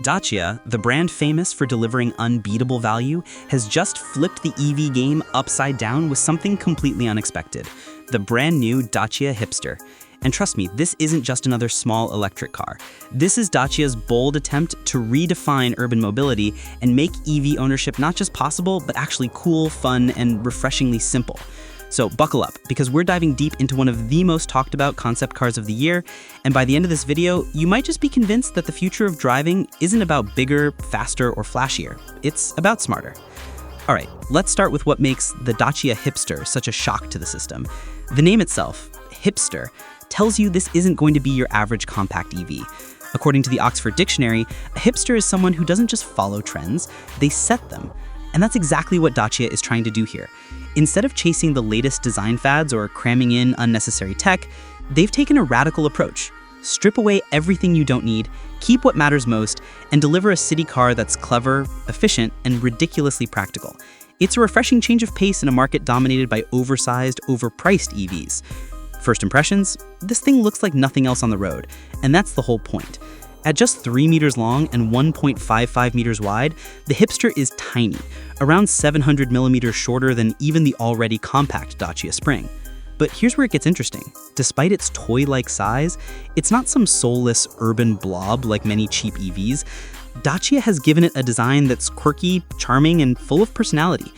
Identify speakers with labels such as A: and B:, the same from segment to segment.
A: Dacia, the brand famous for delivering unbeatable value, has just flipped the EV game upside down with something completely unexpected: the brand new Dacia Hipster. And trust me, this isn't just another small electric car. This is Dacia's bold attempt to redefine urban mobility and make EV ownership not just possible, but actually cool, fun, and refreshingly simple. So buckle up, because we're diving deep into one of the most talked about concept cars of the year, and by the end of this video, you might just be convinced that the future of driving isn't about bigger, faster, or flashier. It's about smarter. All right, let's start with what makes the Dacia Hipster such a shock to the system. The name itself, Hipster, tells you this isn't going to be your average compact EV. According to the Oxford Dictionary, a hipster is someone who doesn't just follow trends, they set them. And that's exactly what Dacia is trying to do here. Instead of chasing the latest design fads or cramming in unnecessary tech, they've taken a radical approach. Strip away everything you don't need, keep what matters most, and deliver a city car that's clever, efficient, and ridiculously practical. It's a refreshing change of pace in a market dominated by oversized, overpriced EVs. First impressions, this thing looks like nothing else on the road, and that's the whole point. At just 3 meters long and 1.55 meters wide, the Hipster is tiny, around 700 millimeters shorter than even the already compact Dacia Spring. But here's where it gets interesting. Despite its toy-like size, it's not some soulless urban blob like many cheap EVs. Dacia has given it a design that's quirky, charming, and full of personality.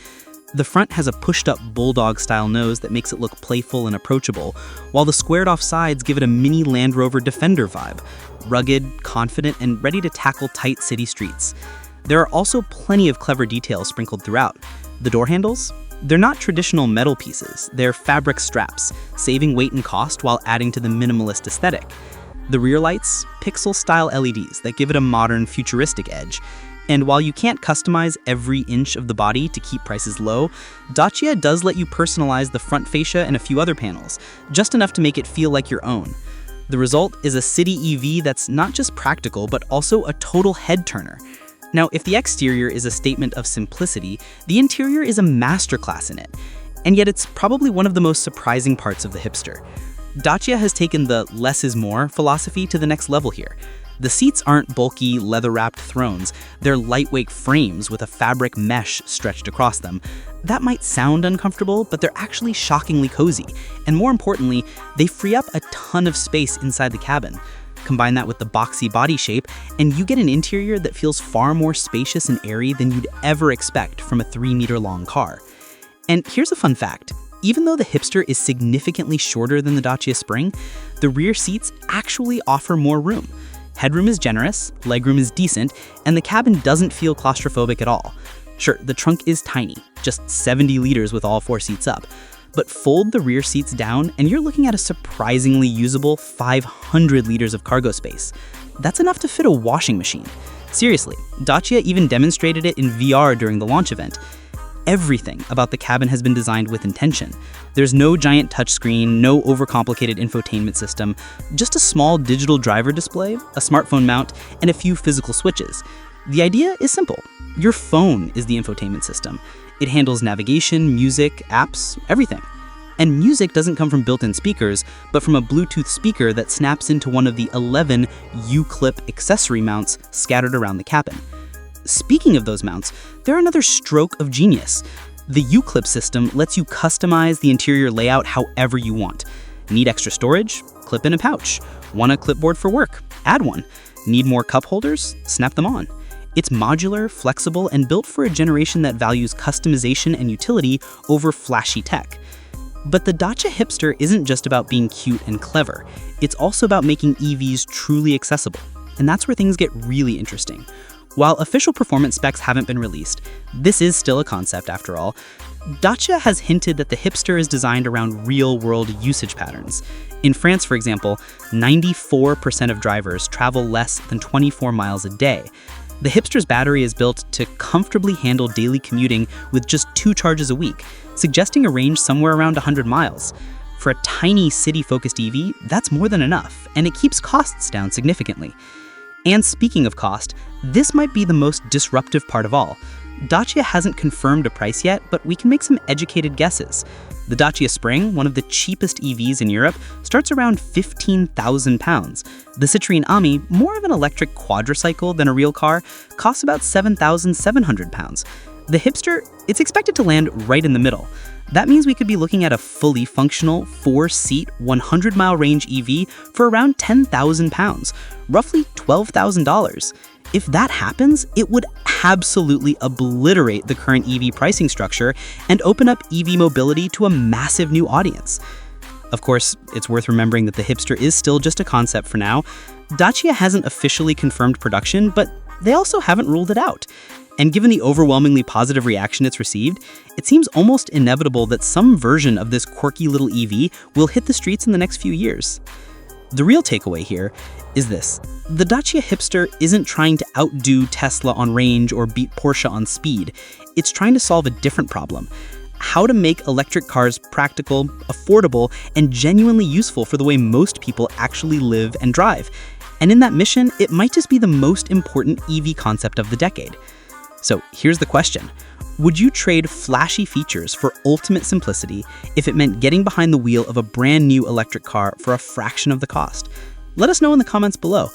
A: The front has a pushed-up bulldog-style nose that makes it look playful and approachable, while the squared-off sides give it a mini Land Rover Defender vibe, rugged, confident, and ready to tackle tight city streets. There are also plenty of clever details sprinkled throughout. The door handles? They're not traditional metal pieces, they're fabric straps, saving weight and cost while adding to the minimalist aesthetic. The rear lights? Pixel-style LEDs that give it a modern, futuristic edge. And while you can't customize every inch of the body to keep prices low, Dacia does let you personalize the front fascia and a few other panels, just enough to make it feel like your own. The result is a city EV that's not just practical, but also a total head-turner. Now, if the exterior is a statement of simplicity, the interior is a masterclass in it. And yet it's probably one of the most surprising parts of the Hipster. Dacia has taken the less is more philosophy to the next level here. The seats aren't bulky, leather-wrapped thrones, they're lightweight frames with a fabric mesh stretched across them. That might sound uncomfortable, but they're actually shockingly cozy. And more importantly, they free up a ton of space inside the cabin. Combine that with the boxy body shape, and you get an interior that feels far more spacious and airy than you'd ever expect from a 3-meter-long car. And here's a fun fact. Even though the Hipster is significantly shorter than the Dacia Spring, the rear seats actually offer more room. Headroom is generous, legroom is decent, and the cabin doesn't feel claustrophobic at all. Sure, the trunk is tiny, just 70 liters with all 4 seats up, but fold the rear seats down and you're looking at a surprisingly usable 500 liters of cargo space. That's enough to fit a washing machine. Seriously, Dacia even demonstrated it in VR during the launch event. Everything about the cabin has been designed with intention. There's no giant touchscreen, no overcomplicated infotainment system, just a small digital driver display, a smartphone mount, and a few physical switches. The idea is simple. Your phone is the infotainment system. It handles navigation, music, apps, everything. And music doesn't come from built-in speakers, but from a Bluetooth speaker that snaps into one of the 11 U-clip accessory mounts scattered around the cabin. Speaking of those mounts, they're another stroke of genius. The U-clip system lets you customize the interior layout however you want. Need extra storage? Clip in a pouch. Want a clipboard for work? Add one. Need more cup holders? Snap them on. It's modular, flexible, and built for a generation that values customization and utility over flashy tech. But the Dacia Hipster isn't just about being cute and clever. It's also about making EVs truly accessible. And that's where things get really interesting. While official performance specs haven't been released, this is still a concept after all, Dacia has hinted that the Hipster is designed around real-world usage patterns. In France, for example, 94% of drivers travel less than 24 miles a day. The Hipster's battery is built to comfortably handle daily commuting with just 2 charges a week, suggesting a range somewhere around 100 miles. For a tiny city-focused EV, that's more than enough, and it keeps costs down significantly. And speaking of cost, this might be the most disruptive part of all. Dacia hasn't confirmed a price yet, but we can make some educated guesses. The Dacia Spring, one of the cheapest EVs in Europe, starts around £15,000. The Citroën Ami, more of an electric quadricycle than a real car, costs about £7,700. The Hipster, it's expected to land right in the middle. That means we could be looking at a fully functional, 4-seat, 100-mile range EV for around £10,000, roughly $12,000. If that happens, it would absolutely obliterate the current EV pricing structure and open up EV mobility to a massive new audience. Of course, it's worth remembering that the Hipster is still just a concept for now. Dacia hasn't officially confirmed production, but they also haven't ruled it out. And given the overwhelmingly positive reaction it's received, it seems almost inevitable that some version of this quirky little EV will hit the streets in the next few years. The real takeaway here is this: the Dacia Hipster isn't trying to outdo Tesla on range or beat Porsche on speed. It's trying to solve a different problem: how to make electric cars practical, affordable, and genuinely useful for the way most people actually live and drive. And in that mission, it might just be the most important EV concept of the decade. So here's the question: would you trade flashy features for ultimate simplicity if it meant getting behind the wheel of a brand new electric car for a fraction of the cost? Let us know in the comments below.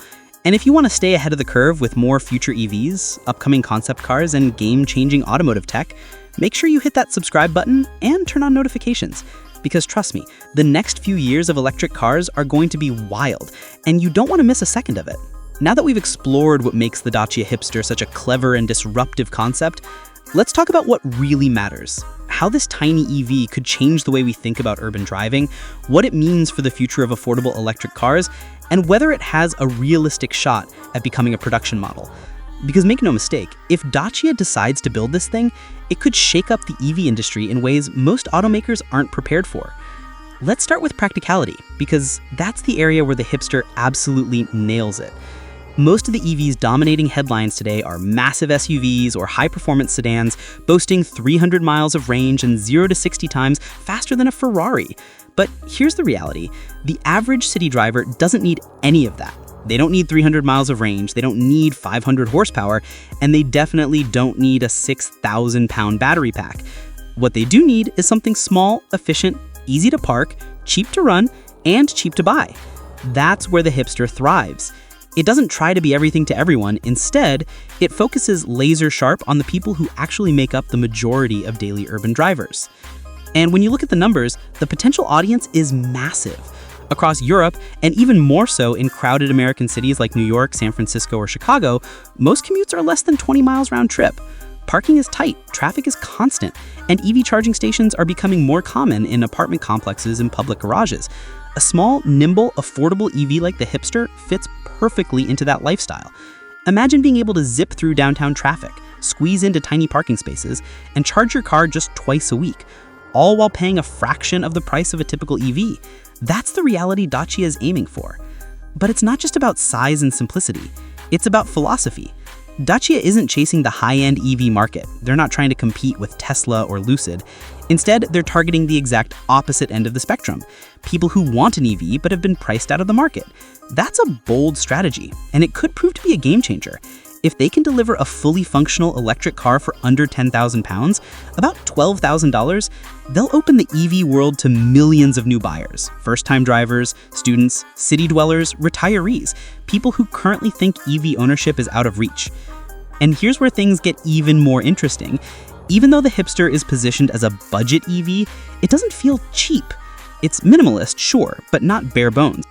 A: And if you want to stay ahead of the curve with more future EVs, upcoming concept cars, and game-changing automotive tech, make sure you hit that subscribe button and turn on notifications. Because trust me, the next few years of electric cars are going to be wild, and you don't want to miss a second of it. Now that we've explored what makes the Dacia Hipster such a clever and disruptive concept, let's talk about what really matters: how this tiny EV could change the way we think about urban driving, what it means for the future of affordable electric cars, and whether it has a realistic shot at becoming a production model. Because make no mistake, if Dacia decides to build this thing, it could shake up the EV industry in ways most automakers aren't prepared for. Let's start with practicality, because that's the area where the Hipster absolutely nails it. Most of the EVs dominating headlines today are massive SUVs or high-performance sedans boasting 300 miles of range and 0 to 60 times faster than a Ferrari. But here's the reality: the average city driver doesn't need any of that. They don't need 300 miles of range, they don't need 500 horsepower, and they definitely don't need a 6,000-pound battery pack. What they do need is something small, efficient, easy to park, cheap to run, and cheap to buy. That's where the Hipster thrives. It doesn't try to be everything to everyone. Instead, it focuses laser sharp on the people who actually make up the majority of daily urban drivers. And when you look at the numbers, the potential audience is massive. Across Europe, and even more so in crowded American cities like New York, San Francisco, or Chicago, most commutes are less than 20 miles round trip. Parking is tight, traffic is constant, and EV charging stations are becoming more common in apartment complexes and public garages. A small, nimble, affordable EV like the Hipster fits perfectly into that lifestyle. Imagine being able to zip through downtown traffic, squeeze into tiny parking spaces, and charge your car just twice a week, all while paying a fraction of the price of a typical EV. That's the reality Dacia is aiming for. But it's not just about size and simplicity, it's about philosophy. Dacia isn't chasing the high-end EV market. They're not trying to compete with Tesla or Lucid. Instead, they're targeting the exact opposite end of the spectrum: people who want an EV but have been priced out of the market. That's a bold strategy, and it could prove to be a game changer. If they can deliver a fully functional electric car for under £10,000, about $12,000, they'll open the EV world to millions of new buyers: first-time drivers, students, city dwellers, retirees, people who currently think EV ownership is out of reach. And here's where things get even more interesting. Even though the Hipster is positioned as a budget EV, it doesn't feel cheap. It's minimalist, sure, but not bare bones.